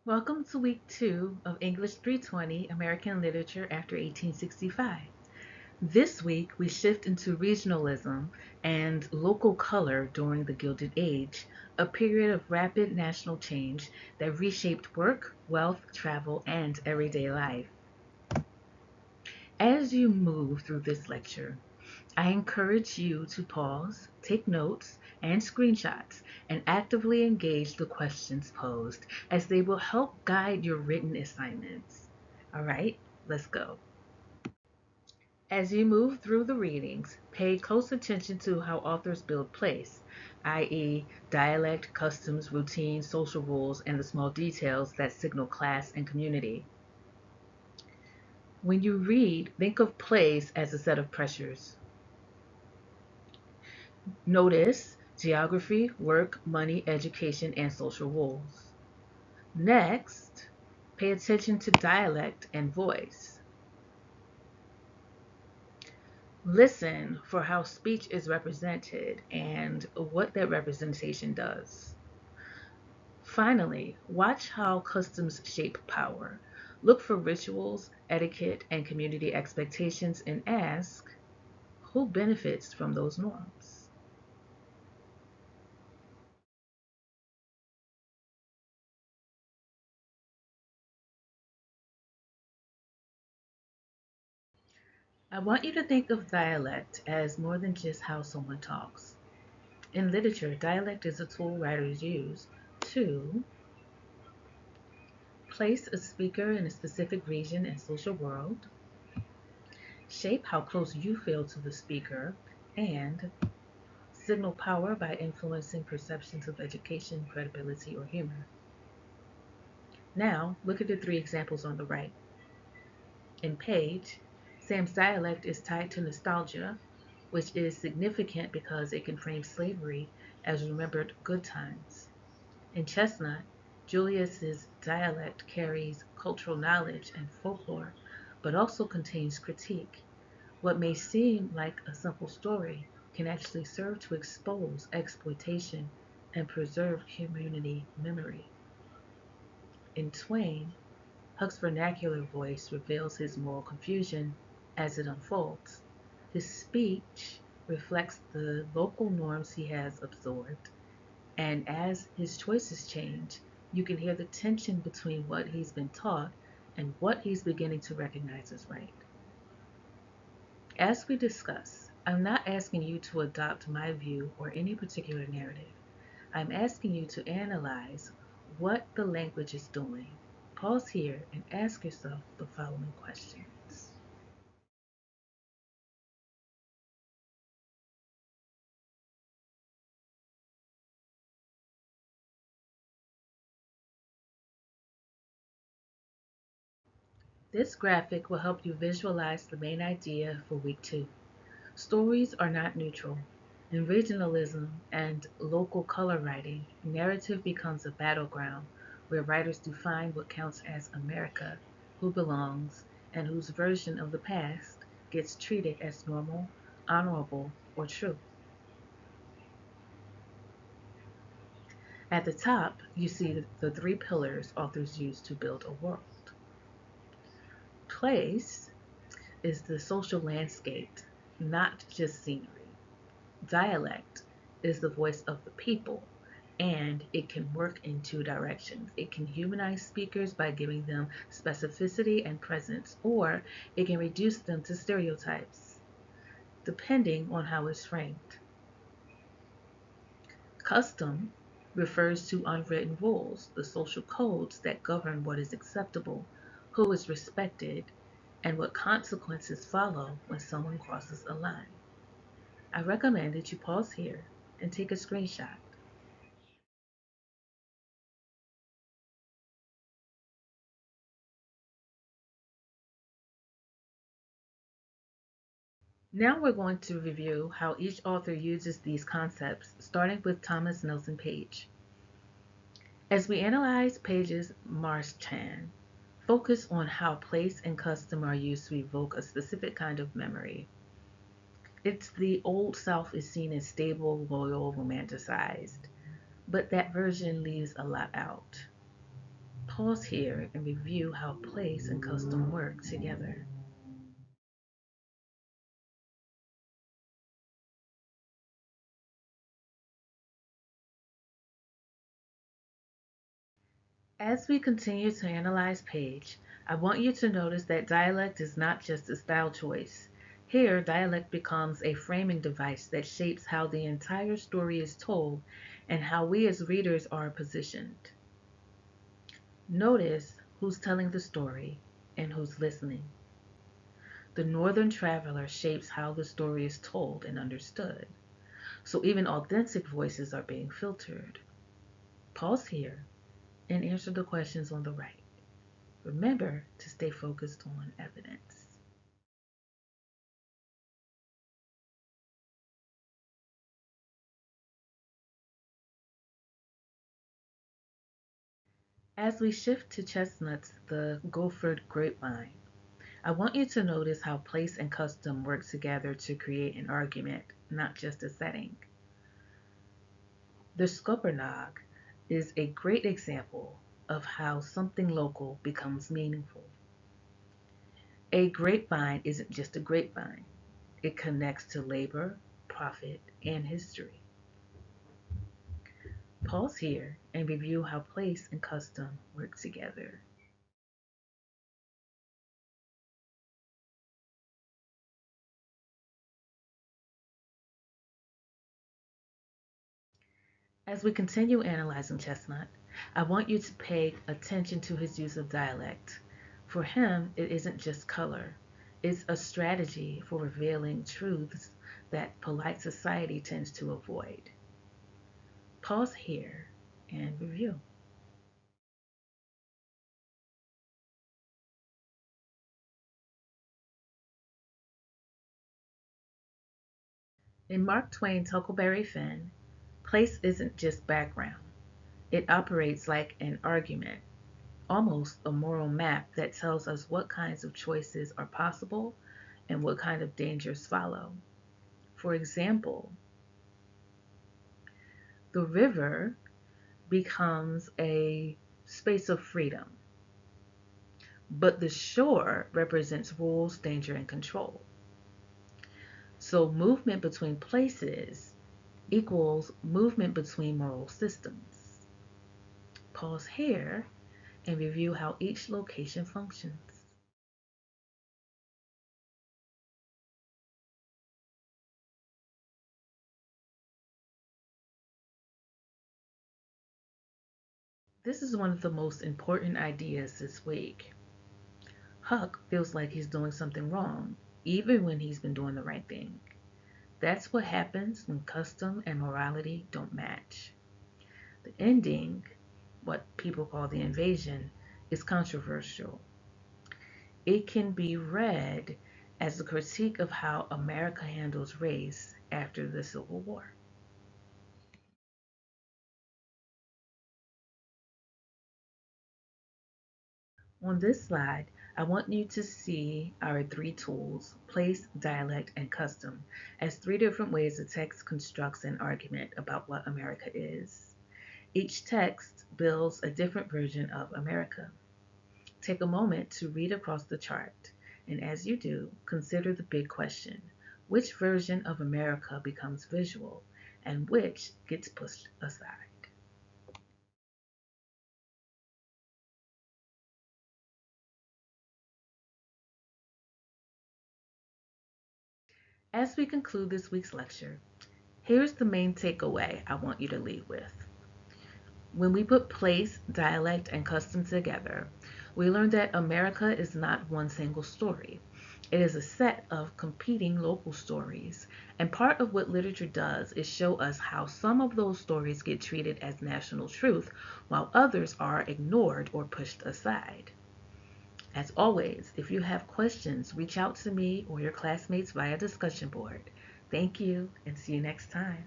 Welcome to week 2 of English 320 American Literature after 1865. This week we shift into regionalism and local color during the Gilded Age, a period of rapid national change that reshaped work, wealth, travel, and everyday life. As you move through this lecture, I encourage you to pause, take notes, and screenshots, and actively engage the questions posed as they will help guide your written assignments. All right, let's go. As you move through the readings, pay close attention to how authors build place, i.e., dialect, customs, routines, social rules, and the small details that signal class and community. When you read, think of place as a set of pressures. Notice geography, work, money, education, and social rules. Next, pay attention to dialect and voice. Listen for how speech is represented and what that representation does. Finally, watch how customs shape power. Look for rituals, etiquette, and community expectations and ask who benefits from those norms. I want you to think of dialect as more than just how someone talks. In literature, dialect is a tool writers use to place a speaker in a specific region and social world, shape how close you feel to the speaker, and signal power by influencing perceptions of education, credibility, or humor. Now, look at the three examples on the right. In Page, Sam's dialect is tied to nostalgia, which is significant because it can frame slavery as remembered good times. In Chestnut, Julius's dialect carries cultural knowledge and folklore, but also contains critique. What may seem like a simple story can actually serve to expose exploitation and preserve community memory. In Twain, Huck's vernacular voice reveals his moral confusion as it unfolds. His speech reflects the local norms he has absorbed, and as his choices change, you can hear the tension between what he's been taught and what he's beginning to recognize as right. As we discuss, I'm not asking you to adopt my view or any particular narrative. I'm asking you to analyze what the language is doing. Pause here and ask yourself the following questions. This graphic will help you visualize the main idea for week 2. Stories are not neutral. In regionalism and local color writing, narrative becomes a battleground where writers define what counts as America, who belongs, and whose version of the past gets treated as normal, honorable, or true. At the top, you see the three pillars authors use to build a world. Place is the social landscape, not just scenery. Dialect is the voice of the people, and it can work in two directions. It can humanize speakers by giving them specificity and presence, or it can reduce them to stereotypes, depending on how it's framed. Custom refers to unwritten rules, the social codes that govern what is acceptable, who is respected, and what consequences follow when someone crosses a line. I recommend that you pause here and take a screenshot. Now we're going to review how each author uses these concepts, starting with Thomas Nelson Page. As we analyze Page's Marchand, focus on how place and custom are used to evoke a specific kind of memory. It's the Old South is seen as stable, loyal, romanticized, but that version leaves a lot out. Pause here and review how place and custom work together. As we continue to analyze Page, I want you to notice that dialect is not just a style choice. Here, dialect becomes a framing device that shapes how the entire story is told and how we as readers are positioned. Notice who's telling the story and who's listening. The Northern Traveler shapes how the story is told and understood, so even authentic voices are being filtered. Pause here and answer the questions on the right. Remember to stay focused on evidence. As we shift to Chestnuts, the Guilford grapevine, I want you to notice how place and custom work together to create an argument, not just a setting. The Scuppernong is a great example of how something local becomes meaningful. A grapevine isn't just a grapevine, it connects to labor, profit, and history. Pause here and review how place and custom work together. As we continue analyzing Chestnut, I want you to pay attention to his use of dialect. For him, it isn't just color, it's a strategy for revealing truths that polite society tends to avoid. Pause here and review. In Mark Twain's Huckleberry Finn, place isn't just background, it operates like an argument, almost a moral map that tells us what kinds of choices are possible and what kind of dangers follow. For example, the river becomes a space of freedom, but the shore represents rules, danger, and control. So, movement between places equals movement between moral systems. Pause here and review how each location functions. This is one of the most important ideas this week. Huck feels like he's doing something wrong, even when he's been doing the right thing. That's what happens when custom and morality don't match. The ending, what people call the invasion, is controversial. It can be read as a critique of how America handles race after the Civil War. On this slide, I want you to see our three tools, place, dialect, and custom, as three different ways the text constructs an argument about what America is. Each text builds a different version of America. Take a moment to read across the chart, and as you do, consider the big question: which version of America becomes visual, and which gets pushed aside? As we conclude this week's lecture, here's the main takeaway I want you to leave with. When we put place, dialect, and custom together, we learn that America is not one single story. It is a set of competing local stories, and part of what literature does is show us how some of those stories get treated as national truth while others are ignored or pushed aside. As always, if you have questions, reach out to me or your classmates via discussion board. Thank you and see you next time.